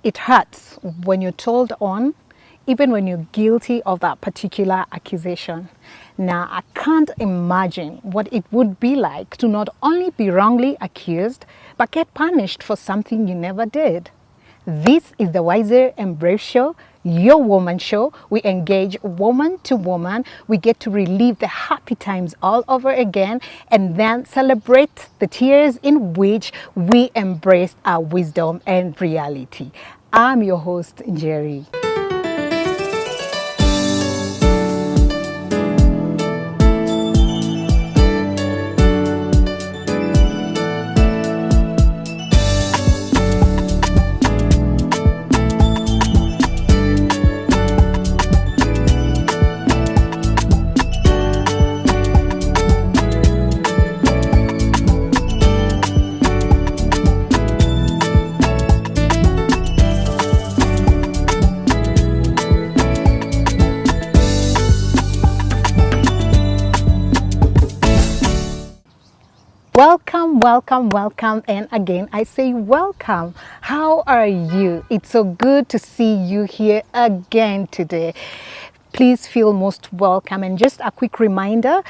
it hurts when you're told on, even when you're guilty of that particular accusation. Now, I can't imagine what it would be like to not only be wrongly accused, but get punished for something you never did. This is the Wiser and Brave Show, your woman show. We engage woman to woman. We get to relive the happy times all over again and then celebrate the tears in which we embrace our wisdom and reality. I'm your host, Njeri. Welcome, and again I say welcome. How are you? It's so good to see you here again today. Please feel most welcome, and just a quick reminder,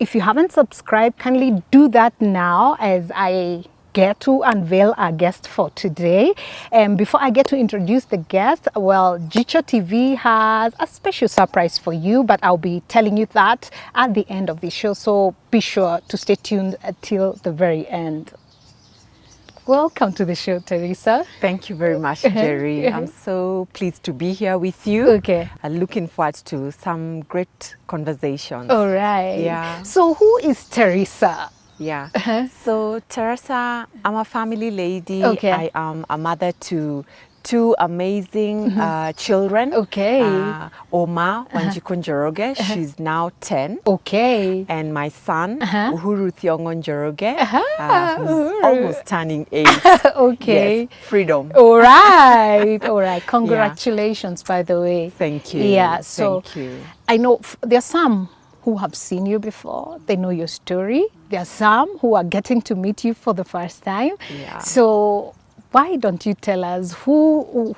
if you haven't subscribed, kindly do that now as I get to unveil our guest for today. And before I get to introduce the guest, well, Jicho TV has a special surprise for you, but I'll be telling you that at the end of the show, so be sure to stay tuned until the very end. Welcome to the show, Teresa. Thank you very much, Jerry. I'm so pleased to be here with you. Okay. I'm looking forward to some great conversations. All right. Yeah. So who is Teresa? Yeah. So Teresa, I'm a family lady. Okay. I am a mother to two amazing children. Okay. Oma Jicho Njoroge, she's now 10. Okay. And my son, Uhuru Njoroge, who's almost turning 8. Okay. Yes, freedom. All right. All right. Congratulations, by the way. Thank you. Yeah. So thank you. I know there are some who have seen you before. They know your story. There are some who are getting to meet you for the first time. Yeah. So why don't you tell us who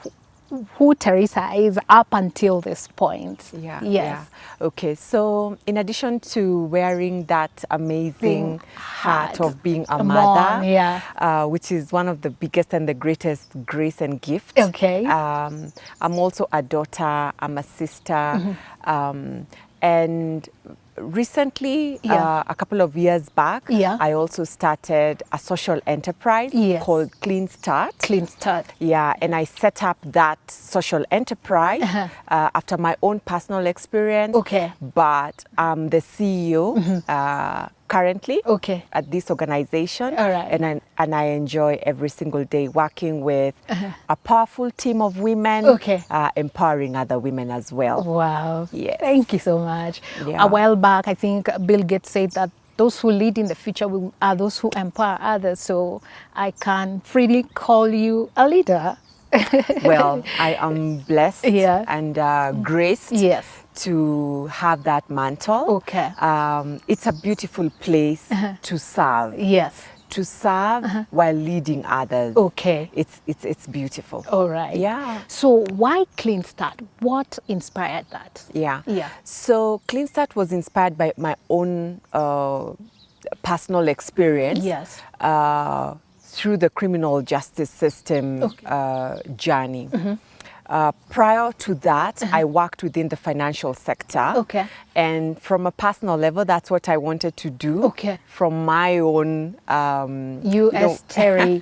Teresa is up until this point? Yeah. Yes. Yeah. Okay. So in addition to wearing that amazing hat of being a mother, yeah. Which is one of the biggest and the greatest grace and gift. Okay. I'm also a daughter. I'm a sister. And recently, a couple of years back, I also started a social enterprise called Clean Start. Clean Start. Yeah, and I set up that social enterprise after my own personal experience. Okay. But I'm the CEO currently at this organization. All right. And I enjoy every single day working with a powerful team of women, empowering other women as well. Wow. Yes. Thank you so much. Yeah. A while back, I think Bill Gates said that those who lead in the future are those who empower others. So I can freely call you a leader. Well, I am blessed and graced to have that mantle. Okay. It's a beautiful place to serve. Yes. To serve while leading others. Okay. It's beautiful. All right. Yeah. So why Clean Start? What inspired that? Yeah. Yeah. So Clean Start was inspired by my own personal experience. Yes. Through the criminal justice system journey. Prior to that, I worked within the financial sector. Okay. And from a personal level, that's what I wanted to do. Okay. From my own... Terry.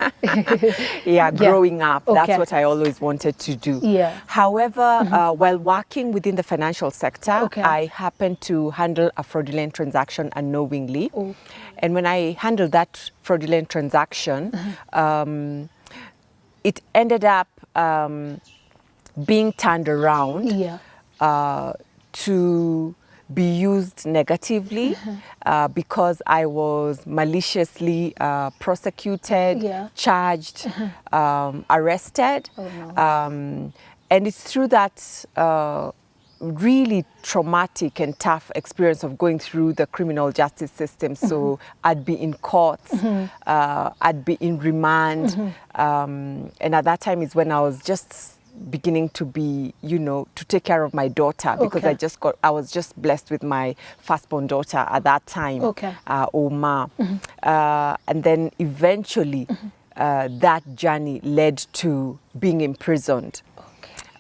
growing up, that's what I always wanted to do. Yeah. However, while working within the financial sector, I happened to handle a fraudulent transaction unknowingly. And when I handled that fraudulent transaction, it ended up being turned around to be used negatively because I was maliciously prosecuted, charged, arrested. Oh, no. And it's through that really traumatic and tough experience of going through the criminal justice system. So I'd be in courts, I'd be in remand, and at that time is when I was just beginning to be, you know, to take care of my daughter, because I was just blessed with my firstborn daughter at that time, Oma. And then eventually that journey led to being imprisoned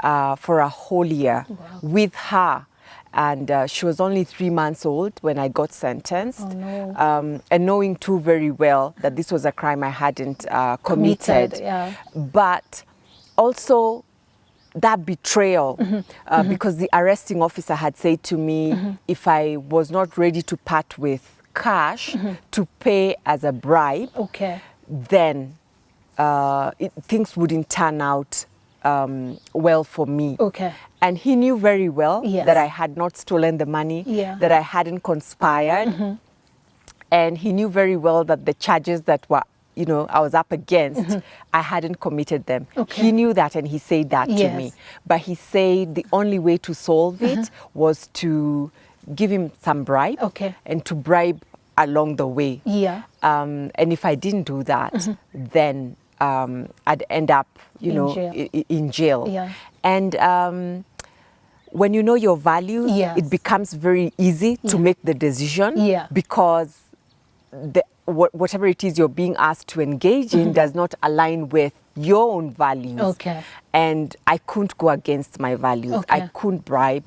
for a whole year with her. And she was only 3 months old when I got sentenced. Oh, no. And knowing too very well that this was a crime I hadn't committed. But also that betrayal, because the arresting officer had said to me, if I was not ready to part with cash to pay as a bribe, then things wouldn't turn out well for me. And he knew very well that I had not stolen the money, that I hadn't conspired. And he knew very well that the charges that were, you know, I was up against, I hadn't committed them. He knew that, and he said that to me. But he said the only way to solve it was to give him some bribe and to bribe along the way. And if I didn't do that, then I'd end up, you know, in jail. And when you know your values, it becomes very easy to make the decision, because whatever it is you're being asked to engage in does not align with your own values. And I couldn't go against my values. I couldn't bribe.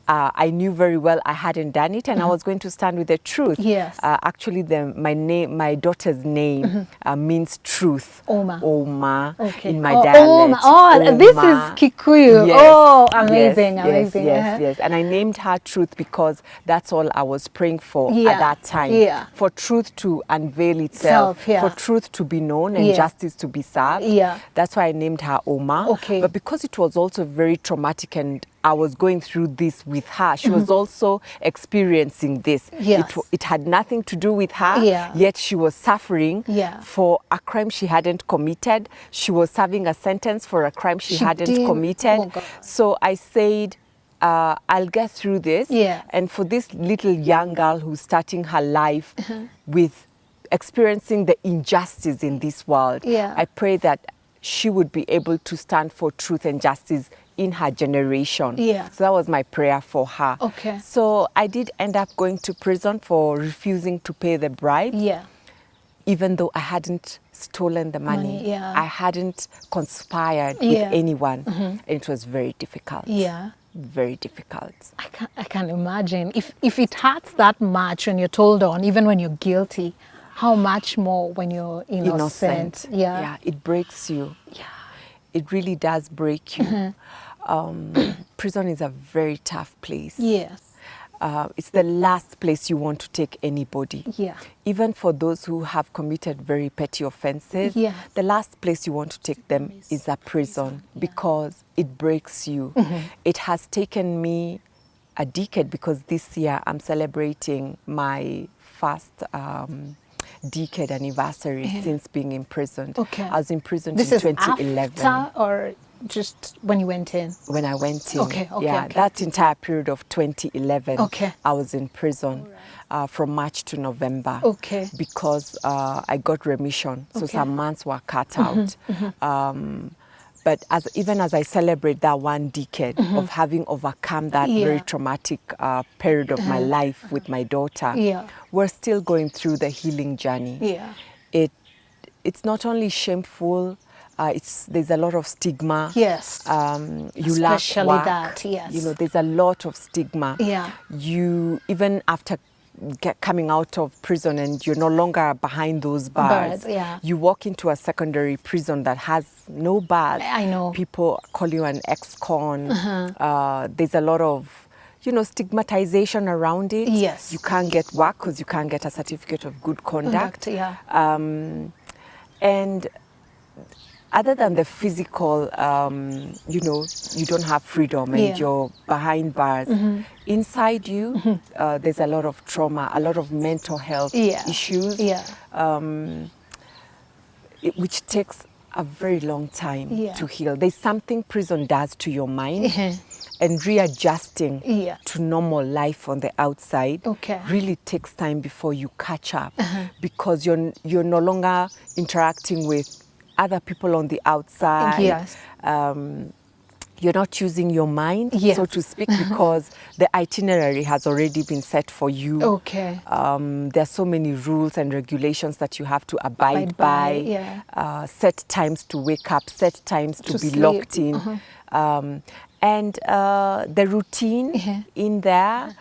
I knew very well I hadn't done it, and I was going to stand with the truth. Actually, my daughter's name means truth. Oma. In my dialect. Oma. This is Kikuyu. Oh, amazing, amazing. Yes. And I named her Truth because that's all I was praying for at that time. For truth to unveil itself, for truth to be known and justice to be served. That's why I named her Oma. But because it was also very traumatic, and I was going through this with her, she was also experiencing this. It had nothing to do with her, yet she was suffering for a crime she hadn't committed. She was serving a sentence for a crime she hadn't committed. So I said, I'll get through this. And for this little young girl who's starting her life with experiencing the injustice in this world, I pray that she would be able to stand for truth and justice in her generation. So that was my prayer for her. So I did end up going to prison for refusing to pay the bribe. Even though I hadn't stolen the money, I hadn't conspired with anyone. And it was very difficult. Very difficult. I can imagine. If it hurts that much when you're told on, even when you're guilty, how much more when you're innocent. It breaks you. It really does break you. Prison is a very tough place. It's the last place you want to take anybody. Even for those who have committed very petty offenses, the last place you want to take them is a prison, because it breaks you. It has taken me a decade, because this year I'm celebrating my first decade anniversary since being imprisoned. I was imprisoned in 2011. This is after or just when you went in? When I went in. That entire period of 2011, I was in prison from March to November because I got remission. So some months were cut out. But even as I celebrate that one decade of having overcome that very traumatic period of my life with my daughter, we're still going through the healing journey. It's not only shameful, there's a lot of stigma. You lack work. You know, there's a lot of stigma. You, even after coming out of prison and you're no longer behind those bars, you walk into a secondary prison that has no bars. People call you an ex-con. There's a lot of, you know, stigmatization around it. You can't get work because you can't get a certificate of good conduct. And other than the physical, you know, you don't have freedom and you're behind bars. Inside you, there's a lot of trauma, a lot of mental health issues, which takes a very long time to heal. There's something prison does to your mind and readjusting to normal life on the outside really takes time before you catch up, because you're no longer interacting with other people on the outside. You're not using your mind, so to speak, because the itinerary has already been set for you. There's so many rules and regulations that you have to abide by. Set times to wake up, set times to be sleep. Locked in. And the routine in there,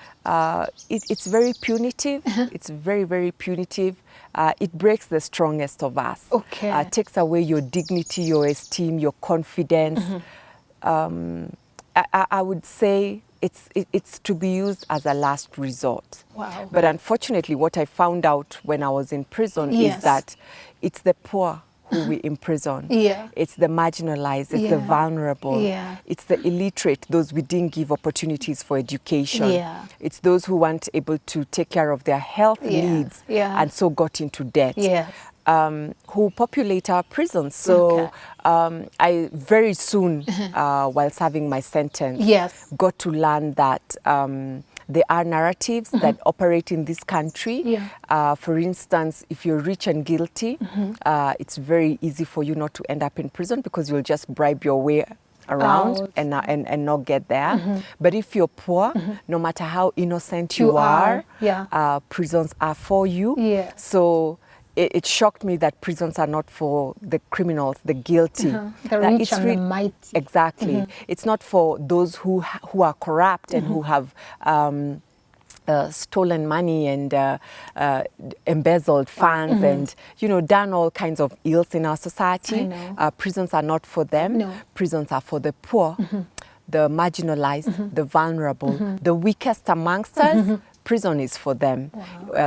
it's very punitive. It's very, very punitive. It breaks the strongest of us. Takes away your dignity, your esteem, your confidence. I would say it's to be used as a last resort. But unfortunately, what I found out when I was in prison is that it's the poor who we imprison. It's the marginalized, it's the vulnerable, it's the illiterate, those we didn't give opportunities for education. It's those who weren't able to take care of their health needs and so got into debt. Who populate our prisons. So I very soon, while serving my sentence, got to learn that there are narratives that operate in this country. For instance, if you're rich and guilty, it's very easy for you not to end up in prison because you'll just bribe your way around and not get there. But if you're poor, no matter how innocent you are, prisons are for you. So it shocked me that prisons are not for the criminals, the guilty. The rich and the mighty. Exactly. It's not for those who are corrupt and who have stolen money and embezzled funds and done all kinds of ills in our society. Prisons are not for them. Prisons are for the poor, the marginalized, the vulnerable, the weakest amongst us. Prison is for them.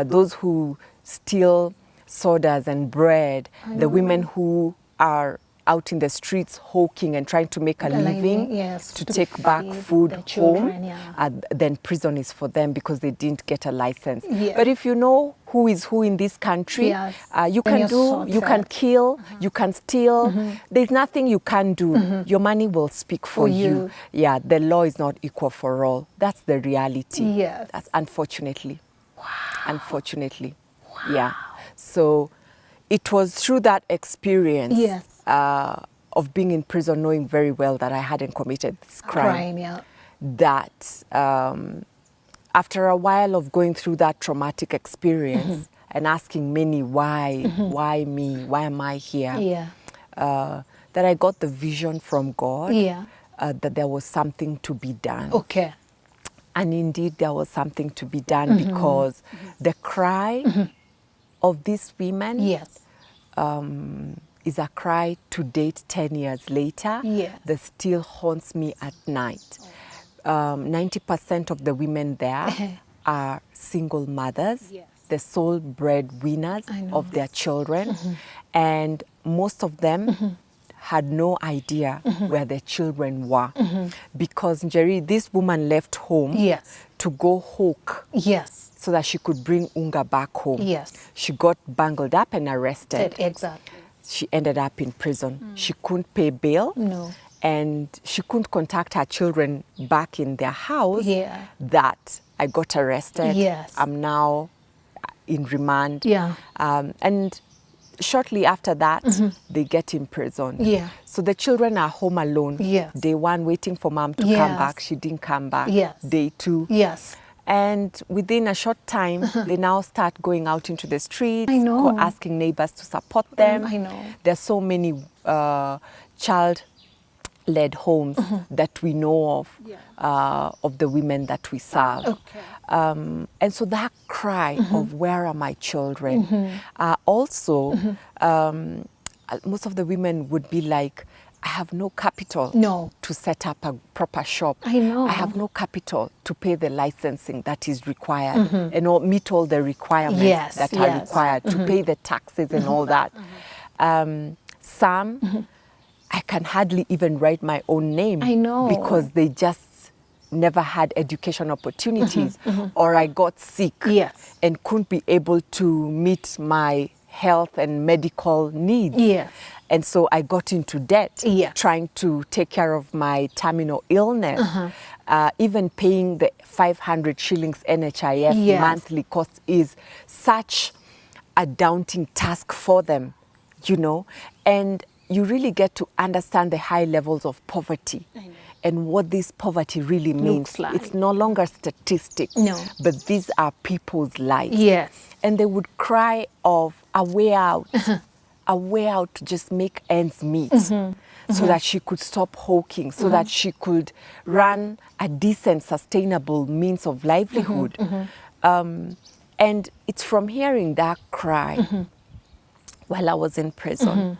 Those who steal sodas and bread, the women who are out in the streets hawking and trying to make a living to take back food home, then prison is for them because they didn't get a license. But if you know who is who in this country, you can kill, you can steal. There's nothing you can do. Your money will speak for you. The law is not equal for all. That's the reality. That's unfortunately. Unfortunately. So it was through that experience of being in prison, knowing very well that I hadn't committed this crime, that after a while of going through that traumatic experience and asking many why me, why am I here, that I got the vision from God that there was something to be done. And indeed there was something to be done because the cry of these women is a cry to date 10 years later that still haunts me at night. 90% of the women there are single mothers, the sole breadwinners of their children, and most of them had no idea where their children were. Because, Njeri, this woman left home to go hawk so that she could bring Unga back home. She got bungled up and arrested. She ended up in prison. She couldn't pay bail. And she couldn't contact her children back in their house that I got arrested. I'm now in remand. And shortly after that, they get imprisoned. So the children are home alone. Day one, waiting for mom to come back. She didn't come back. Day two. And within a short time, they now start going out into the streets, asking neighbors to support them. There's so many child-led homes that we know of the women that we serve. And so that cry of where are my children? Also, most of the women would be like, I have no capital to set up a proper shop. I have no capital to pay the licensing that is required and meet all the requirements that are required to pay the taxes and all that. Some, I can hardly even write my own name because they just never had education opportunities or I got sick and couldn't be able to meet my health and medical needs. And so I got into debt, trying to take care of my terminal illness, even paying the 500 shillings NHIF monthly cost is such a daunting task for them, you know. And you really get to understand the high levels of poverty and what this poverty really means. Like. It's no longer statistics, but these are people's lives. Yes. And they would cry of a way out, a way out to just make ends meet, so that she could stop hawking, so that she could run a decent, sustainable means of livelihood. And it's from hearing that cry while I was in prison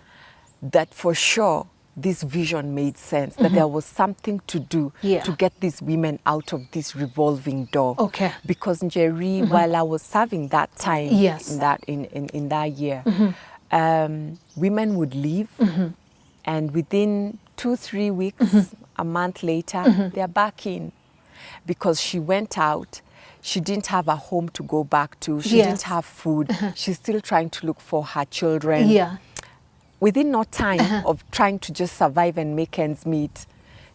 that for sure this vision made sense, that there was something to do to get these women out of this revolving door. Because Njeri, while I was serving that time in that year, women would leave, and within 2-3 weeks, a month later, they're back in. Because she went out, she didn't have a home to go back to, she didn't have food, she's still trying to look for her children. Within no time of trying to just survive and make ends meet,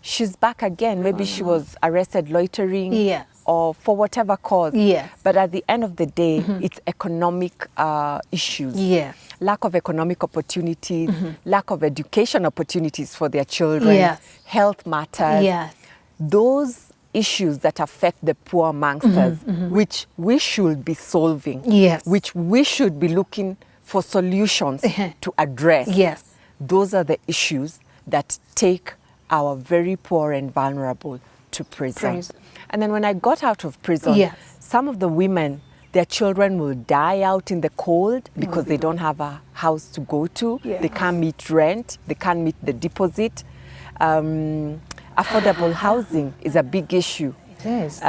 she's back again. Maybe she was arrested loitering or for whatever cause. But at the end of the day, it's economic issues. Lack of economic opportunities, lack of education opportunities for their children, health matters. Those issues that affect the poor amongst us, which we should be solving, which we should be looking for solutions to address. Those are the issues that take our very poor and vulnerable to prison. And then when I got out of prison, some of the women, their children will die out in the cold because they don't have a house to go to. They can't meet rent, they can't meet the deposit. Affordable housing is a big issue. It is.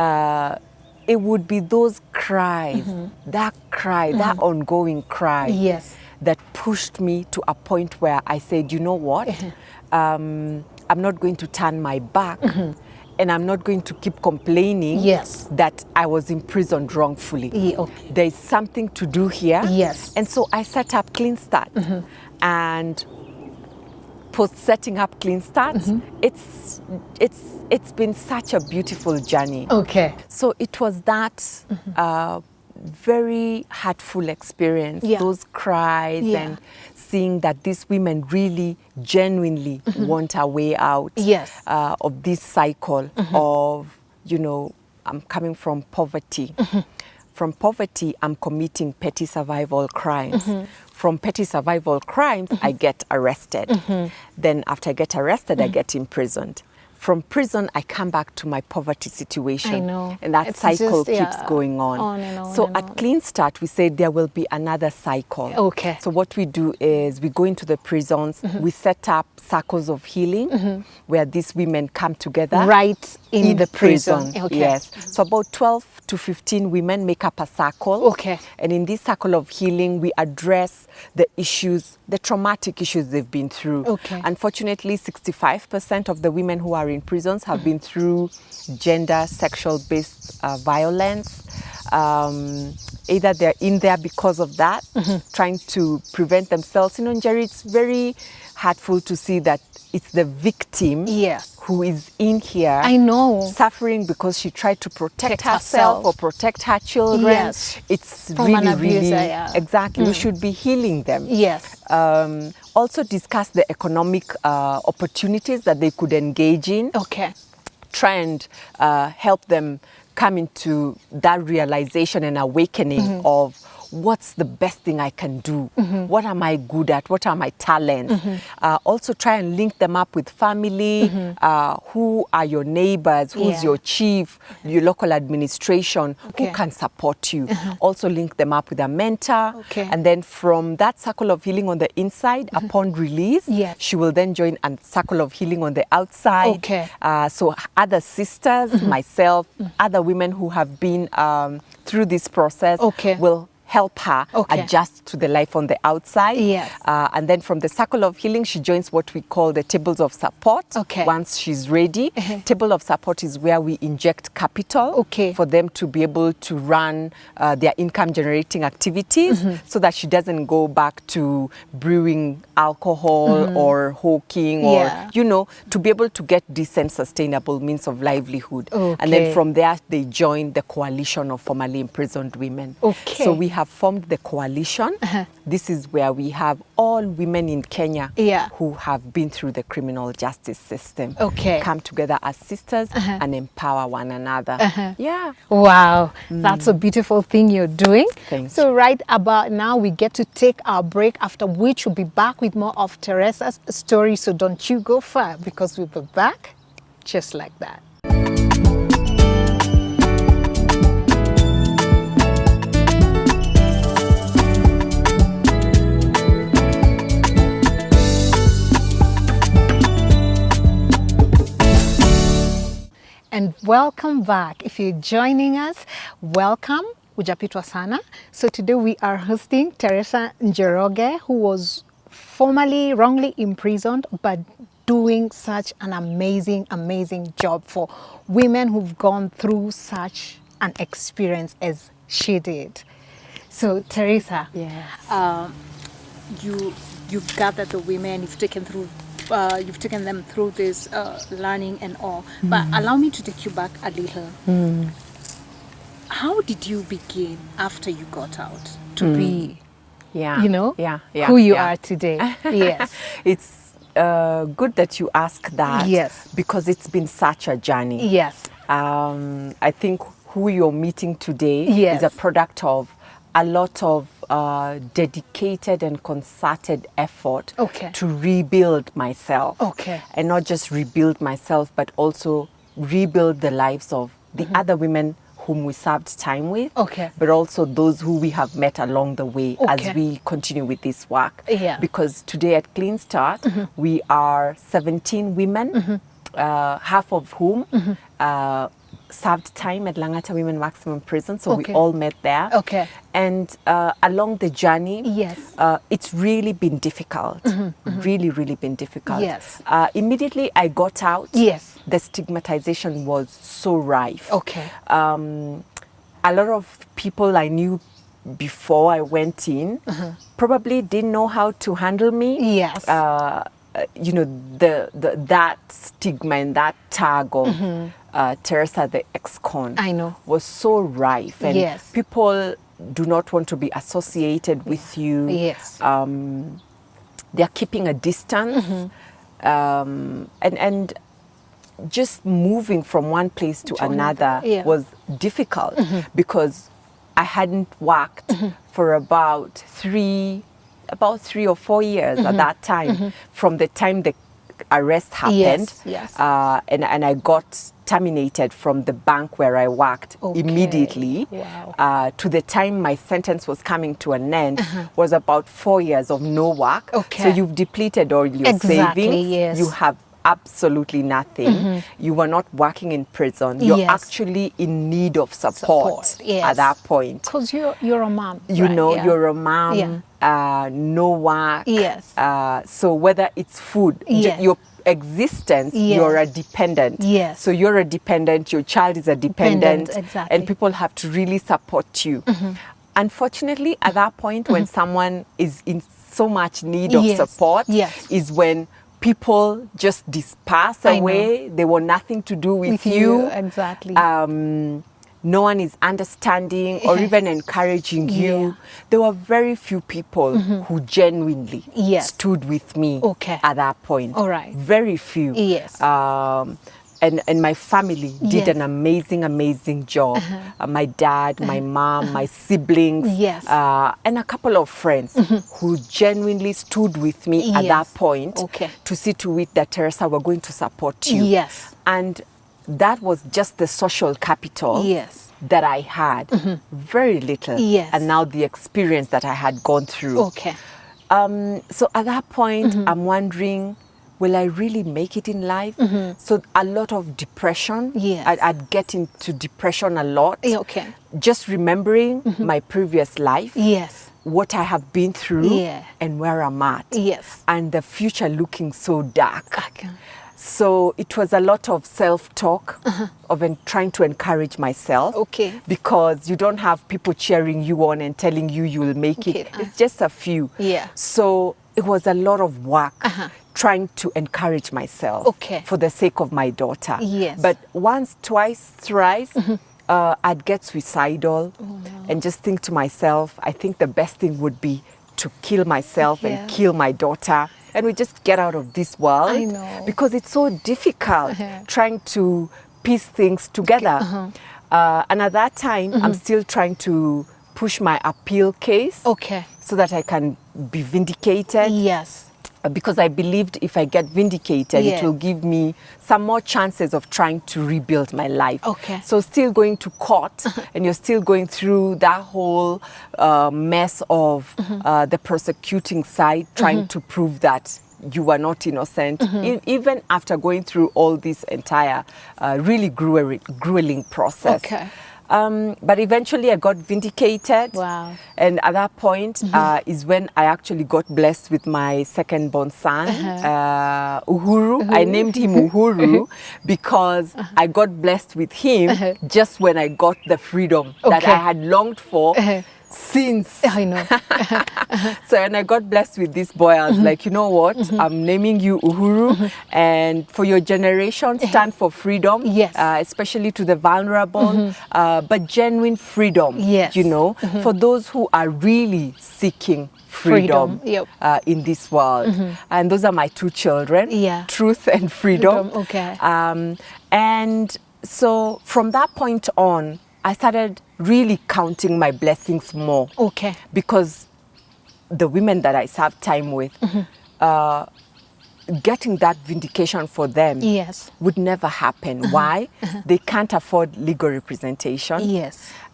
It would be those cries, that cry, that ongoing cry that pushed me to a point where I said, you know what, I'm not going to turn my back and I'm not going to keep complaining that I was imprisoned wrongfully. There's something to do here. And so I set up Clean Start. And post setting up Clean Start, it's been such a beautiful journey. So it was that very heartful experience, those cries and seeing that these women really genuinely want a way out of this cycle of, you know, I'm coming from poverty. From poverty, I'm committing petty survival crimes. From petty survival crimes, I get arrested. Then after I get arrested, I get imprisoned. From prison, I come back to my poverty situation. And that cycle keeps going on. So at Clean Start, we say there will be another cycle. So what we do is we go into the prisons, we set up circles of healing where these women come together. Right in the prison. Yes. So about 12 to 15 women make up a circle. And in this circle of healing, we address the issues, the traumatic issues they've been through. Unfortunately, 65% of the women who are in prisons have been through gender, sexual-based violence. Either they're in there because of that, trying to prevent themselves. You know, Njeri, it's very hurtful to see that it's the victim who is in here suffering because she tried to protect herself or protect her children. It's from really, an abuser, really, exactly. We should be healing them. Also discuss the economic opportunities that they could engage in. Try and help them come into that realization and awakening of what's the best thing I can do? What am I good at? What are my talents? Also try and link them up with family. Who are your neighbors? Who's your chief, your local administration? Who can support you? Also link them up with a mentor. And then from that circle of healing on the inside, upon release, she will then join a circle of healing on the outside. So other sisters, myself, other women who have been through this process will help her adjust to the life on the outside. Yes. And then from the circle of healing, she joins what we call the tables of support. Okay. Once she's ready, table of support is where we inject capital for them to be able to run their income generating activities so that she doesn't go back to brewing alcohol or hawking or, you know, to be able to get decent, sustainable means of livelihood. And then from there, they join the coalition of formerly imprisoned women. So we have formed the coalition. This is where we have all women in Kenya who have been through the criminal justice system come together as sisters and empower one another. Wow, that's a beautiful thing you're doing. Thanks. So right about now, we get to take our break, after which we'll be back with more of Teresa's story. So don't you go far, because we'll be back just like that. And welcome back. If you're joining us, welcome. Ujapitwa sana. So today we are hosting Teresa Njoroge, who was formerly wrongly imprisoned, but doing such an amazing, amazing job for women who've gone through such an experience as she did. So Teresa, you've gathered the women, you've taken them through this learning and all. But allow me to take you back a little. How did you begin after you got out to be, you know, who you are today? Yes. It's good that you ask that. Yes. Because it's been such a journey. Yes. I think who you're meeting today is a product of a lot of dedicated and concerted effort to rebuild myself. And not just rebuild myself, but also rebuild the lives of the other women whom we served time with, but also those who we have met along the way as we continue with this work. Because today at Clean Start, we are 17 women, half of whom served time at Langata Women Maximum Prison, so we all met there. And along the journey, it's really been difficult. Really been difficult. Immediately I got out, the stigmatization was so rife. A lot of people I knew before I went in probably didn't know how to handle me. You know, that stigma and that tag of Teresa the ex-con was so rife, and people do not want to be associated with you. They're keeping a distance, and just moving from one place to another was difficult because I hadn't worked for about 3 or 4 years at that time, from the time the arrest happened, and I got terminated from the bank where I worked immediately, to the time my sentence was coming to an end, was about 4 years of no work. So you've depleted all your savings. You have absolutely nothing. You were not working in prison. You're actually in need of support at that point. Because you're a mom. You know, you're a mom, no work. So whether it's food, your existence, you're a dependent. So you're a dependent, your child is a dependent, and people have to really support you. Unfortunately, at that point, when someone is in so much need of support, is when people just disperse away. They want nothing to do with you. No one is understanding or even encouraging you. There were very few people who genuinely stood with me at that point. Very few. And my family did an amazing job. My dad, my mom, my siblings, and a couple of friends who genuinely stood with me at that point to see to it that, Teresa, we're going to support you. And that was just the social capital that I had. Very little. And now the experience that I had gone through. So at that point, I'm wondering, will I really make it in life? So a lot of depression. Yes. I'd get into depression a lot. Okay. Just remembering my previous life. Yes. What I have been through. Yeah. And where I'm at. Yes. And the future looking so dark. Okay. So it was a lot of self-talk, of trying to encourage myself. Okay. Because you don't have people cheering you on and telling you will make it. It's just a few. Yeah. So it was a lot of work trying to encourage myself for the sake of my daughter. Yes. But once, twice, thrice, I'd get suicidal and just think to myself, I think the best thing would be to kill myself and kill my daughter. And we just get out of this world. I know. Because it's so difficult trying to piece things together. And at that time, I'm still trying to push my appeal case so that I can be vindicated. Yes. Because I believed if I get vindicated, it will give me some more chances of trying to rebuild my life. So still going to court and you're still going through that whole mess of the prosecuting side, trying to prove that you are not innocent, even after going through all this entire really grueling process. But eventually I got vindicated. Wow. And at that point is when I actually got blessed with my second born son, Uhuru. I named him Uhuru because I got blessed with him just when I got the freedom that I had longed for since. I know. So when I got blessed with this boy, I was like, you know what? I'm naming you Uhuru, and for your generation, stand for freedom, especially to the vulnerable, but genuine freedom, you know, for those who are really seeking freedom in this world. And those are my two children, Truth and Freedom. And so from that point on, I started really counting my blessings more. Because the women that I served time with, getting that vindication for them would never happen. Why? They can't afford legal representation.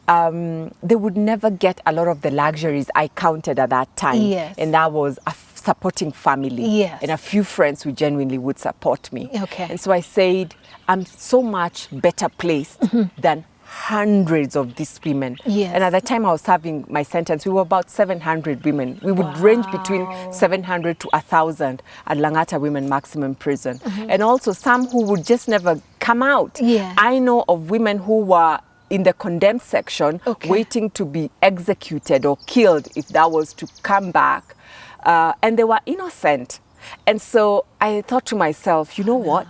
They would never get a lot of the luxuries I counted at that time. And that was a supporting family and a few friends who genuinely would support me. And so I said, I'm so much better placed than hundreds of these women. And at the time I was serving my sentence, we were about 700 women. We would range between 700 to 1,000 at Langata Women Maximum Prison. And also some who would just never come out. I know of women who were in the condemned section waiting to be executed or killed if that was to come back. And they were innocent. And so I thought to myself, you know what?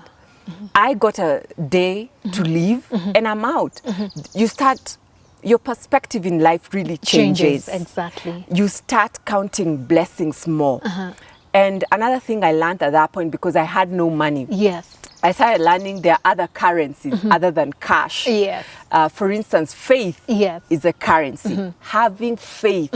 I got a day to live and I'm out. You start, your perspective in life really changes. You start counting blessings more. And another thing I learned at that point, because I had no money, I started learning there are other currencies other than cash. For instance, faith is a currency. Having faith,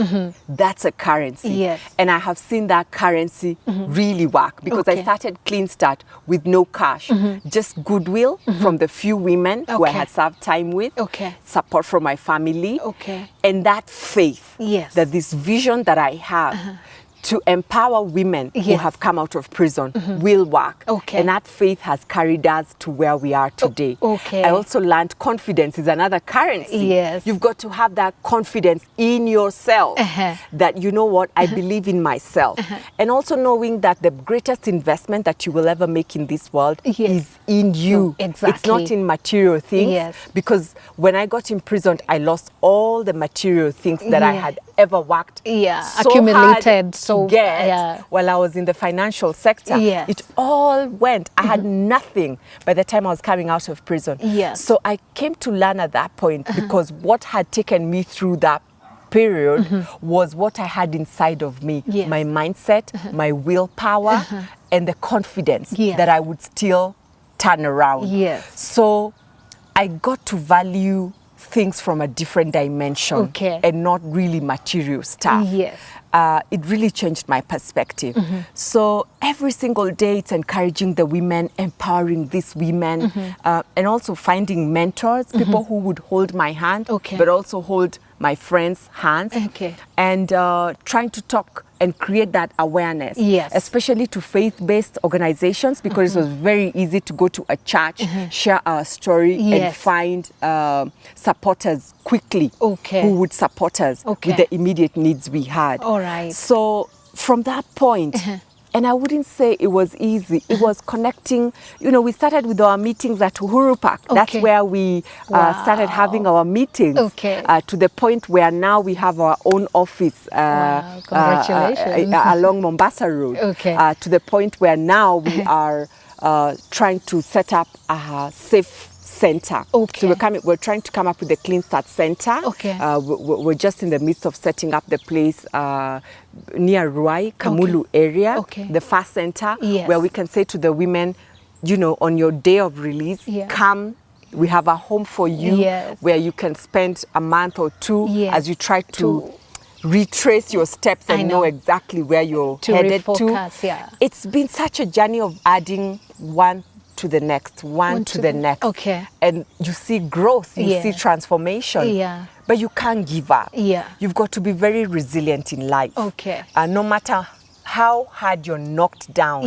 that's a currency. And I have seen that currency really work because I started Clean Start with no cash, just goodwill from the few women who I had served time with, support from my family, and that faith that this vision that I have to empower women who have come out of prison will work. And that faith has carried us to where we are today. I also learned confidence is another currency. You've got to have that confidence in yourself that, you know what, I believe in myself. And also knowing that the greatest investment that you will ever make in this world is in you. It's not in material things. Because when I got imprisoned, I lost all the material things that I had ever worked so accumulated hard to get while I was in the financial sector. It all went. I had nothing by the time I was coming out of prison. So I came to learn at that point because what had taken me through that period was what I had inside of me, my mindset, my willpower, and the confidence that I would still turn around. So I got to value things from a different dimension and not really material stuff. It really changed my perspective. So every single day it's encouraging the women, empowering these women, and also finding mentors, people who would hold my hand, but also hold my friends' hands, and trying to talk and create that awareness, yes, especially to faith-based organizations, because it was very easy to go to a church, share our story, and find supporters quickly who would support us with the immediate needs we had. All right. So from that point, and I wouldn't say it was easy. It was connecting. You know, we started with our meetings at Uhuru Park. That's where we started having our meetings. To the point where now we have our own office Congratulations. along Mombasa Road. To the point where now we are trying to set up a safe center. So we're trying to come up with a Clean Start Center. We're just in the midst of setting up the place near Ruai, Kamulu area, the first center, where we can say to the women, you know, on your day of release, come. We have a home for you where you can spend a month or two as you try to retrace your steps and know exactly where you're headed to. It's been such a journey of adding one to the next, one to the next. And you see growth, you see transformation. But you can't give up. You've got to be very resilient in life. No matter how hard you're knocked down,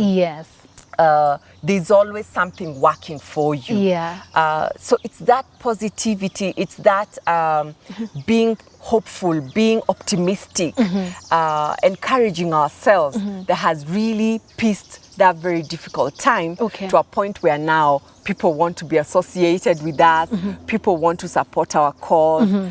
there's always something working for you. So it's that positivity, it's that being hopeful, being optimistic, encouraging ourselves that has really pieced that very difficult time to a point where now people want to be associated with us, people want to support our cause.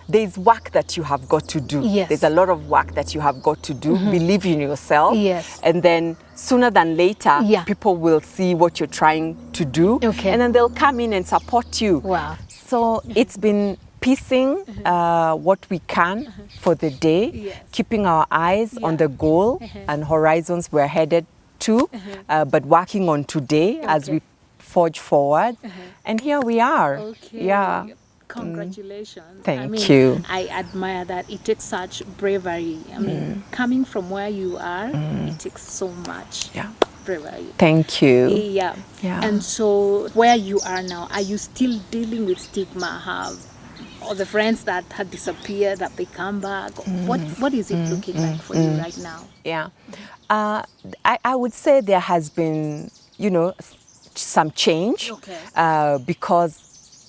There's work that you have got to do. There's a lot of work that you have got to do. Believe in yourself. And then sooner than later, people will see what you're trying to do. And then they'll come in and support you. So it's been piecing what we can for the day, keeping our eyes on the goal and horizons we're headed to, but working on today as we forge forward. And here we are. Congratulations. Thank you. I admire that. It takes such bravery. I mean, coming from where you are, it takes so much bravery. Thank you. And so where you are now, are you still dealing with stigma? Have all the friends that had disappeared, that they come back? What is it looking like for you right now? I would say there has been, you know, some change because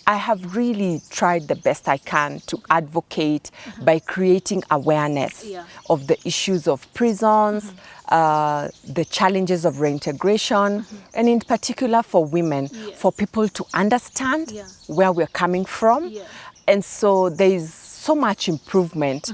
I have really tried the best I can to advocate by creating awareness of the issues of prisons, the challenges of reintegration, and in particular for women, for people to understand where we're coming from. And so there is so much improvement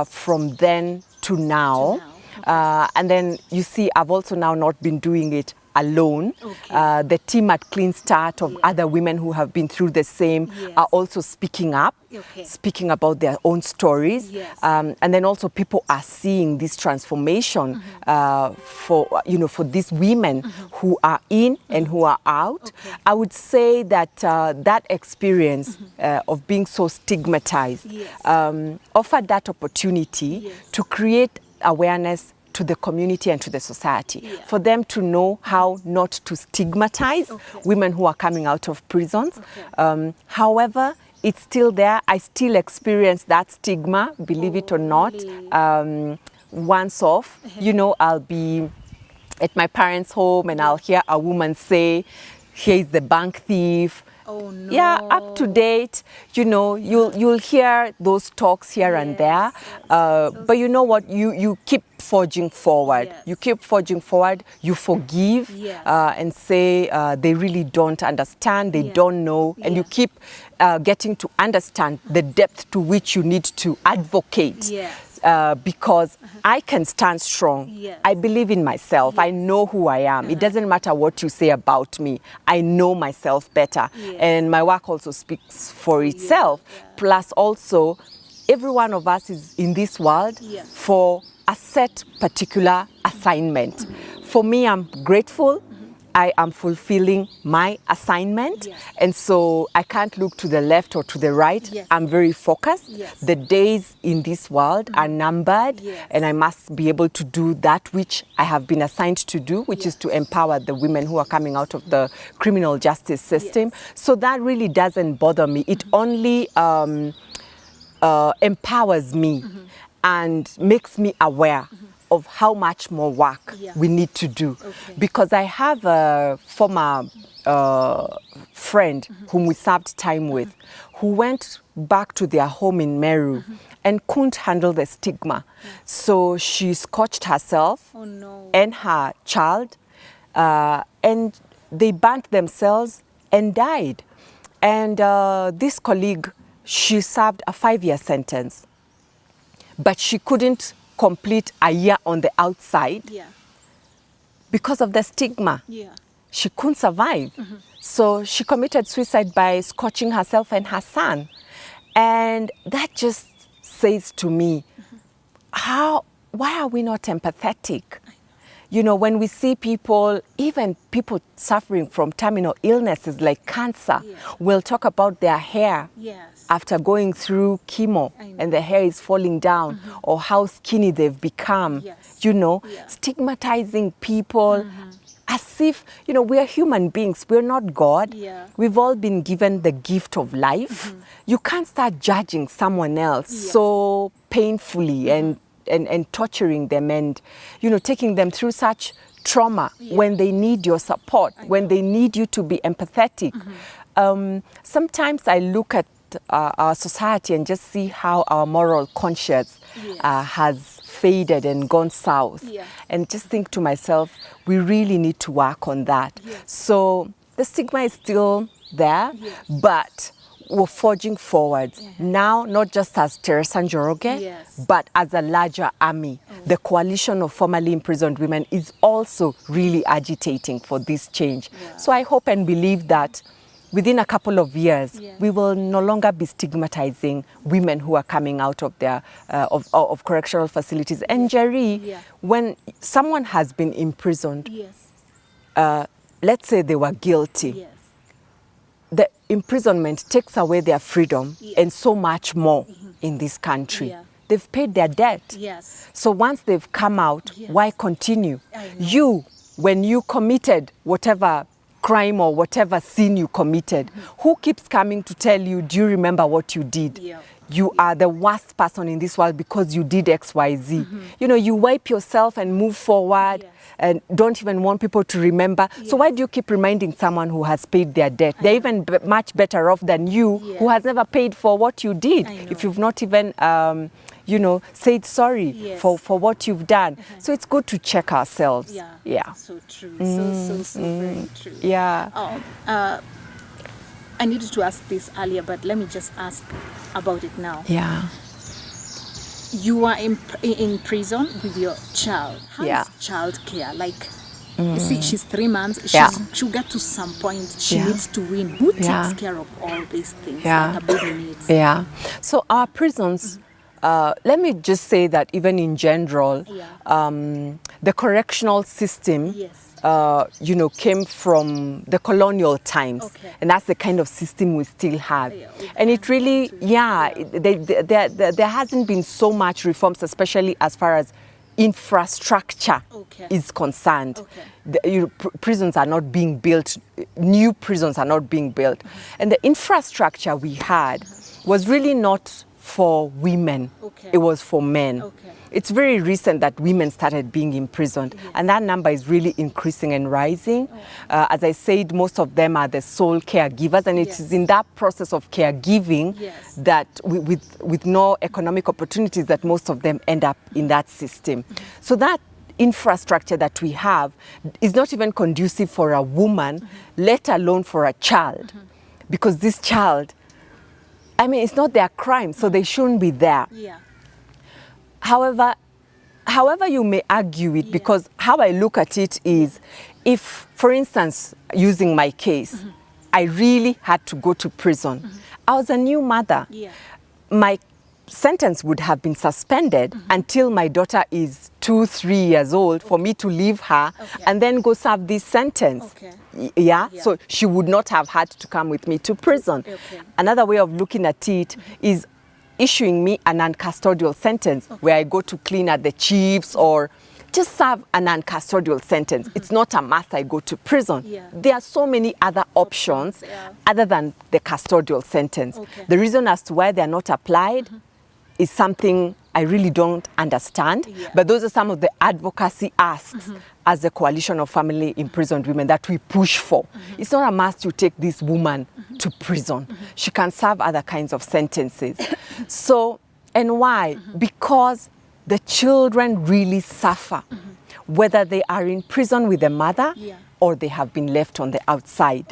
from then to now. And then you see, I've also now not been doing it alone. The team at Clean Start of other women who have been through the same are also speaking up, speaking about their own stories. And then also people are seeing this transformation for these women who are in and who are out. I would say that that experience of being so stigmatized offered that opportunity to create awareness to the community and to the society, for them to know how not to stigmatize women who are coming out of prisons. However, it's still there. I still experience that stigma, believe it or not. Once off, you know, I'll be at my parents' home and I'll hear a woman say, "Here is the bank thief." Oh, no. Yeah, up to date. You know, you'll hear those talks here and there. But you know what? You keep forging forward. You keep forging forward. You forgive and say they really don't understand. They don't know. And you keep getting to understand the depth to which you need to advocate. Because I can stand strong. I believe in myself. I know who I am. It doesn't matter what you say about me. I know myself better. And my work also speaks for itself. Plus also, every one of us is in this world for a set particular assignment. For me, I'm grateful. I am fulfilling my assignment, and so I can't look to the left or to the right. I'm very focused. The days in this world are numbered, and I must be able to do that which I have been assigned to do, which is to empower the women who are coming out of the criminal justice system. So that really doesn't bother me. It only empowers me and makes me aware of how much more work we need to do. Because I have a former friend whom we served time with, who went back to their home in Meru and couldn't handle the stigma. So she scorched herself and her child, and they burnt themselves and died. And this colleague, she served a 5-year sentence, but she couldn't complete a year on the outside because of the stigma. She couldn't survive. So she committed suicide by scorching herself and her son. And that just says to me, why are we not empathetic? You know, when we see people, even people suffering from terminal illnesses like cancer, will talk about their hair after going through chemo and the hair is falling down, or how skinny they've become, you know, stigmatizing people as if, you know, we're human beings, we're not God. We've all been given the gift of life. You can't start judging someone else so painfully and torturing them and, you know, taking them through such trauma when they need your support, when they need you to be empathetic. Sometimes I look at our society and just see how our moral conscience has faded and gone south, and just think to myself, we really need to work on that. So the stigma is still there, but we're forging forward now, not just as Teresa Njoroge, but as a larger army. The coalition of formerly imprisoned women is also really agitating for this change. So I hope and believe that within a couple of years, we will no longer be stigmatizing women who are coming out of their of correctional facilities. And Jerry, when someone has been imprisoned, let's say they were guilty, the imprisonment takes away their freedom and so much more in this country. They've paid their debt. So once they've come out, why continue? You, when you committed whatever crime or whatever sin you committed, who keeps coming to tell you, do you remember what you did? You are the worst person in this world because you did X, Y, Z. You know, you wipe yourself and move forward and don't even want people to remember. So why do you keep reminding someone who has paid their debt? They're even much better off than you who has never paid for what you did. If you've not even you know, said sorry for what you've done. So it's good to check ourselves. So true. So very true. I needed to ask this earlier, but let me just ask about it now. You are in prison with your child. How is child care? Like, you see, she's 3 months. She'll get to some point. She needs to win. Who takes care of all these things that a baby needs? So our prisons, let me just say that even in general, the correctional system, you know, came from the colonial times, and that's the kind of system we still have. And it really, there hasn't been so much reforms, especially as far as infrastructure is concerned. Prisons are not being built, new prisons are not being built. And the infrastructure we had was really not for women, it was for men. It's very recent that women started being imprisoned, and that number is really increasing and rising. As I said, most of them are the sole caregivers, and it is in that process of caregiving that with no economic opportunities that most of them end up in that system. So that infrastructure that we have is not even conducive for a woman, let alone for a child, because this child, I mean, it's not their crime, so they shouldn't be there. However you may argue it, because how I look at it is, if, for instance, using my case, I really had to go to prison. I was a new mother. My sentence would have been suspended until my daughter is 2-3 years old for me to leave her and then go serve this sentence. So she would not have had to come with me to prison. Another way of looking at it is issuing me a non-custodial sentence where I go to clean at the chiefs or just serve a non-custodial sentence. It's not a must I go to prison. There are so many other options other than the custodial sentence. The reason as to why they are not applied is something I really don't understand. But those are some of the advocacy asks as a coalition of family imprisoned women that we push for. It's not a must you take this woman to prison. She can serve other kinds of sentences. So, and why? Because the children really suffer, whether they are in prison with the mother or they have been left on the outside.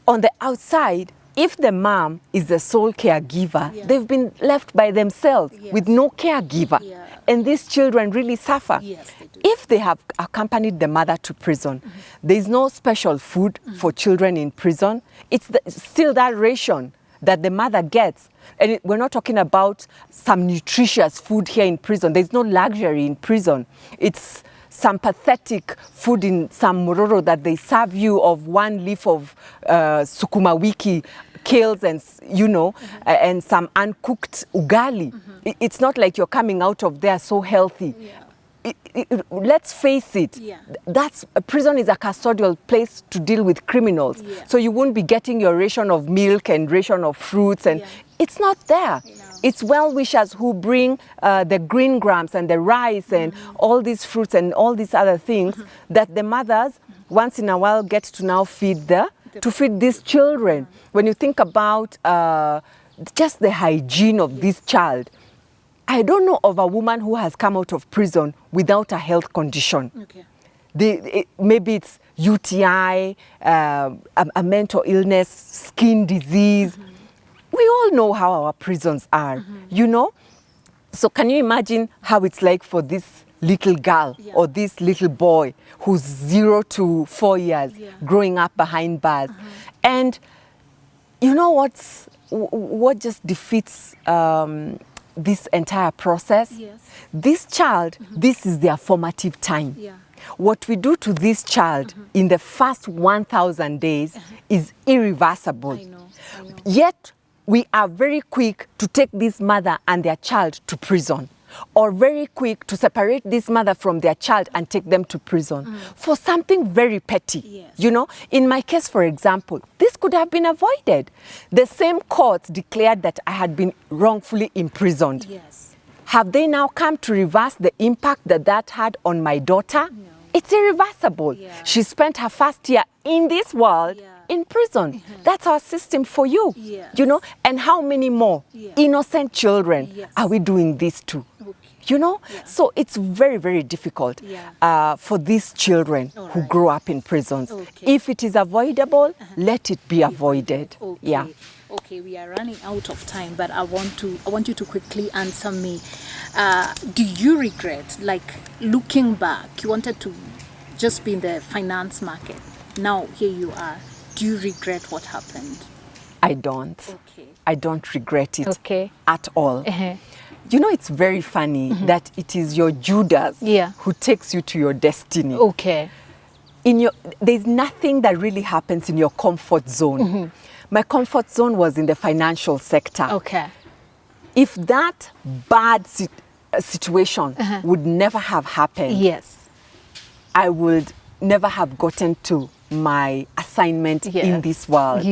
On the outside, if the mom is the sole caregiver, they've been left by themselves with no caregiver. And these children really suffer. If they have accompanied the mother to prison, there's no special food for children in prison. It's still that ration that the mother gets. And we're not talking about some nutritious food here in prison. There's no luxury in prison. It's some pathetic food in some mororo that they serve you of one leaf of sukuma wiki, kales, and and some uncooked ugali. It's not like you're coming out of there so healthy. Let's face it, prison is a custodial place to deal with criminals. So you won't be getting your ration of milk and ration of fruits, and it's not there. It's well-wishers who bring the green grams and the rice and all these fruits and all these other things that the mothers once in a while get to now feed these children. When you think about just the hygiene of this child, I don't know of a woman who has come out of prison without a health condition. Maybe it's UTI, a mental illness, skin disease. We all know how our prisons are, So can you imagine how it's like for this little girl or this little boy who's 0 to 4 years growing up behind bars? And you know what just defeats this entire process? This child, this is their formative time. What we do to this child in the first 1,000 days is irreversible. I know. Yet, we are very quick to take this mother and their child to prison, or very quick to separate this mother from their child and take them to prison for something very petty. In my case, for example, this could have been avoided. The same courts declared that I had been wrongfully imprisoned. Have they now come to reverse the impact that had on my daughter? No. It's irreversible. She spent her first year in this world in prison. That's our system for you. And how many more innocent children are we doing this to? So it's very, very difficult for these children who grow up in prisons. If it is avoidable, let it be avoided. Okay, we are running out of time, but I want you to quickly answer me. Do you regret, like looking back, you wanted to just be in the finance market. Now here you are. Do you regret what happened? I don't. I don't regret it at all. It's very funny that it is your Judas who takes you to your destiny. There's nothing that really happens in your comfort zone. My comfort zone was in the financial sector. If that bad situation would never have happened, I would never have gotten to my assignment in this world.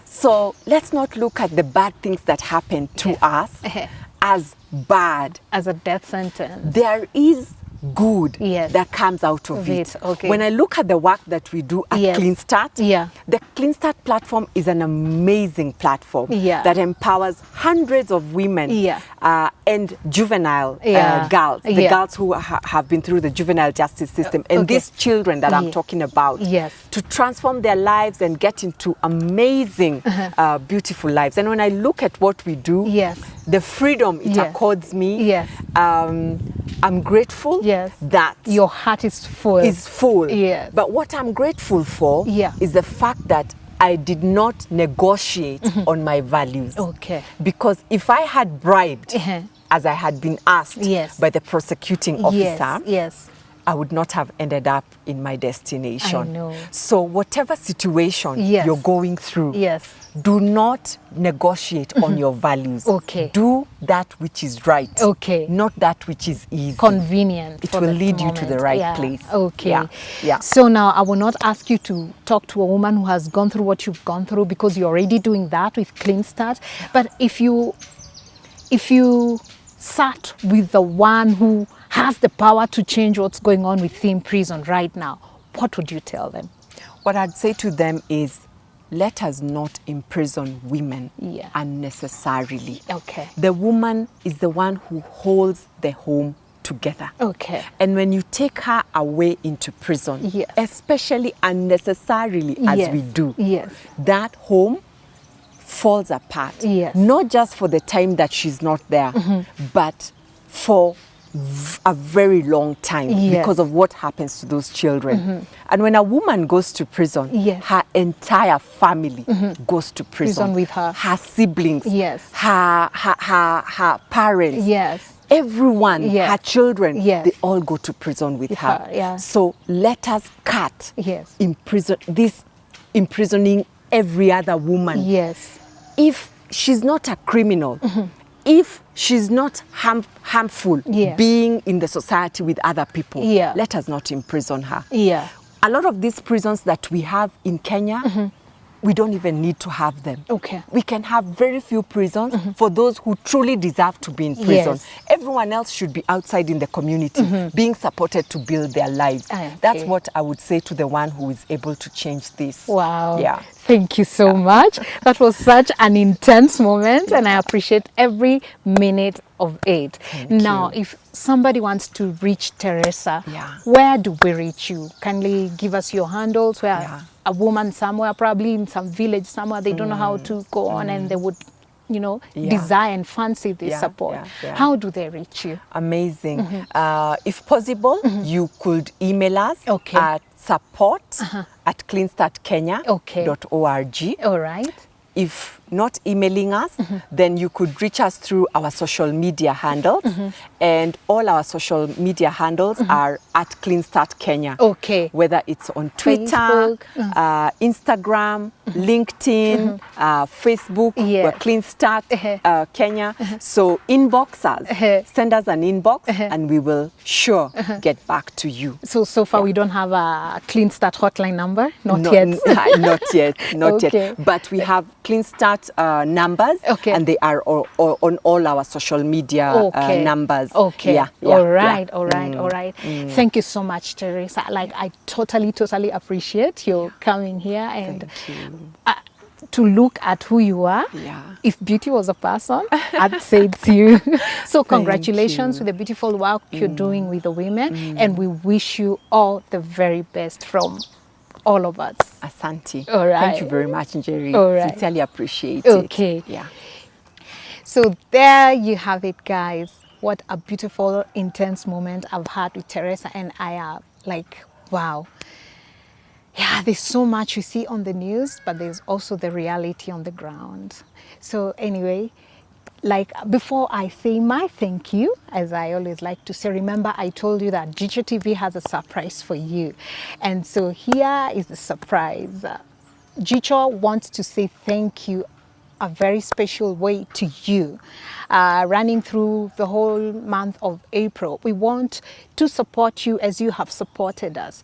So let's not look at the bad things that happen to us as bad. As a death sentence. There is good that comes out of it. When I look at the work that we do at Clean Start, the Clean Start platform is an amazing platform that empowers hundreds of women and juvenile girls, the girls who have been through the juvenile justice system, and these children that I'm talking about, to transform their lives and get into amazing, beautiful lives. And when I look at what we do, the freedom it accords me, I'm grateful that your heart is full. But what I'm grateful for is the fact that I did not negotiate on my values. Because if I had bribed, as I had been asked by the prosecuting officer, I would not have ended up in my destination. So whatever situation you're going through, do not negotiate on your values. Do that which is right, not that which is easy. Convenient. It will lead you to the right place. So now I will not ask you to talk to a woman who has gone through what you've gone through, because you're already doing that with Clean Start. But if you sat with the one who has the power to change what's going on within prison right now, what would you tell them? What I'd say to them is, let us not imprison women unnecessarily. Okay. The woman is the one who holds the home together. Okay. And when you take her away into prison, especially unnecessarily as we do, that home falls apart. Not just for the time that she's not there, but for a very long time because of what happens to those children. And when a woman goes to prison, her entire family goes to prison with her. Her siblings, her parents, everyone, her children, they all go to prison with her. So let us cut imprisoning every other woman. If she's not a criminal, if she's not harmful being in the society with other people, let us not imprison her. A lot of these prisons that we have in Kenya, we don't even need to have them. We can have very few prisons for those who truly deserve to be in prison. Everyone else should be outside in the community, being supported to build their lives. That's what I would say to the one who is able to change this. Wow. Thank you so much. That was such an intense moment, and I appreciate every minute of it. Now, if somebody wants to reach Teresa, where do we reach you? Kindly give us your handles. Where a woman somewhere, probably in some village somewhere, they don't know how to go on, and they would, you know, desire and fancy this support. How do they reach you? Amazing. If possible, you could email us at support@cleanstartkenya.org. All right. If not emailing us, then you could reach us through our social media handles. And all our social media handles are at Clean Start Kenya. Whether it's on Twitter, Instagram, LinkedIn, Facebook, we're Clean Start Kenya. So inbox us, send us an inbox, and we will get back to you. So far we don't have a Clean Start hotline number? Not yet. Not yet. But we have Clean Start numbers, and they are on all our social media numbers. All right. Thank you so much, Teresa. Like, I totally appreciate you coming here and to look at who you are. If beauty was a person, I'd say it's you. So congratulations with the beautiful work you're doing with the women, and we wish you all the very best from all of us. Asante. All right. Thank you very much, Njeri. All right. Sincerely appreciate it. So there you have it, guys. What a beautiful, intense moment I've had with Teresa, and I am like, wow. Yeah, there's so much you see on the news, but there's also the reality on the ground. So anyway, like, before I say my thank you, as I always like to say, remember I told you that Jicho TV has a surprise for you. And so here is the surprise. Jicho wants to say thank you a very special way to you. Running through the whole month of April, we want to support you as you have supported us.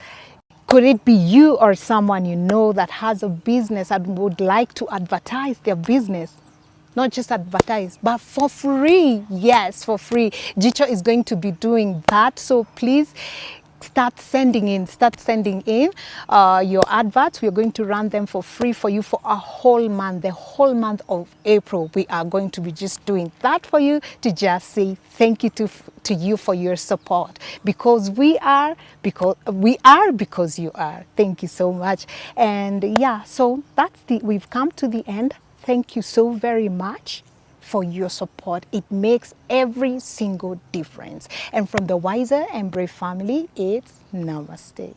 Could it be you or someone you know that has a business and would like to advertise their business? Not just advertise, but for free. Yes, for free. Jicho is going to be doing that. So please start sending in your adverts. We're going to run them for free for you for a whole month. The whole month of April, we are going to be just doing that for you, to just say thank you to you for your support, because we are because you are. Thank you so much. And yeah, so we've come to the end. Thank you so very much for your support. It makes every single difference. And from the Wiser and Brave family, it's namaste.